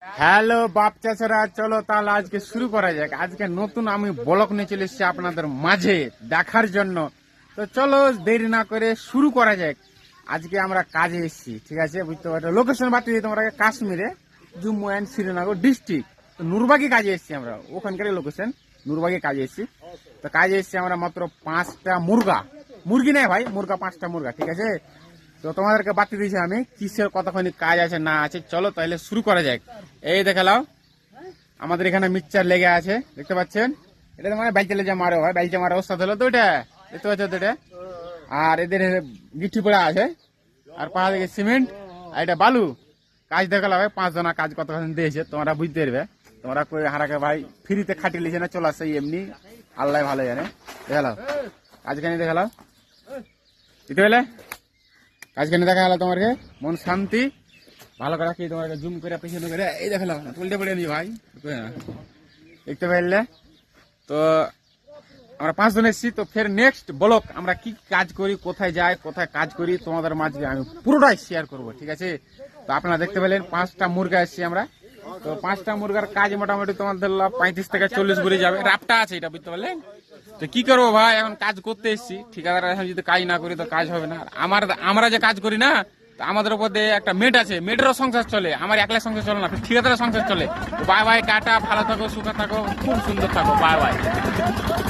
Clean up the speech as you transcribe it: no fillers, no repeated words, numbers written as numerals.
Hello বাপ চাচারা, চলো তাহলে আজকে শুরু করা যাক। আজকে নতুন আমি ব্লগ নিয়ে চলে এসেছি আপনাদের মাঝে দেখার জন্য। তো চলো দেরি না করে শুরু করা যাক। আজকে আমরা কাজে এসেছি, ঠিক আছে, বুঝতে পারছো। লোকেশন বাতিয়ে দিই তোমরা, কাশ্মীরে জম্মু অ্যান্ড শ্রীনগর ডিস্ট্রিক্ট। তো নুরবাগি কাজে এসেছি আমরা, ওখানকার লোকেশন নুরবাগি কাজে এসেছি। তো কাজে এসেছি আমরা মাত্র 5টা মুরগি নেই ভাই, মুরগা 5টা মুরগা, ঠিক আছে। তো তোমাদেরকে বাতি দিয়েছি আমি কিসের কতখানি কাজ আছে না আছে। চলো তাহলে শুরু করা যাক। এই দেখালাও আমাদের এখানে মিক্সচার লেগে আছে, দেখতে পাচ্ছেন। এটা তো মানে বাইচালে যা মারো হয়, বাইচা মারা ওস্তাদ হলো তো এটা, দেখতে পাচ্ছ তো এটা। আর এদের গিঠি পড়া আছে, আর পাহাড় থেকে সিমেন্ট, আর এটা বালু। কাজ দেখালাম ভাই, 5 জনা কাজ কতখানি দিয়েছে তোমরা বুঝতে পারবে। তোমরা কই হারাকে ভাই ফ্রিতে খাটিয়ে লিছে না, চলে আসছে এমনি, আল্লাহ ভালো জানে। দেখালাম কাজখানি, দেখালাম বুঝতে পারলে। কাজখানি দেখা গেল তোমাকে, মন শান্তি ভালো করে কি তোমাকে জুম করে পিছনে করে এই দেখালাম, উল্টে পড়ে নি ভাই, দেখতে পাইলে। তো আমরা 5 জন এসেছি। তো ফের নেক্সট ব্লক আমরা কি কাজ করি, কোথায় যাই, কোথায় কাজ করি, তোমাদের মাঝে আমি পুরোটাই শেয়ার করব, ঠিক আছে। তো আপনারা দেখতে পেলেন 5টা মুরগা এসেছি আমরা। তো 5টা মুরগার কাজ মোটামুটি তোমাদের 35 থেকে 40 করে যাবে। রাপটা আছে এটা, বুঝতে পারলেন। তো কি করবো ভাই, এখন কাজ করতে এসেছি, ঠিকাদার এখন যদি কাজ না করি তো কাজ হবে না। আমরা যে কাজ করি না, তো আমাদের উপর দিয়ে একটা মেড আছে, মেডেরও সংসার চলে, আমার একলা সংসার চলে না, ঠিকাদারের সংসার চলে। বাই বাই, টাটা, ভালো থাকো, সুখে থাকো, খুব সুন্দর থাকো, বাই বাই।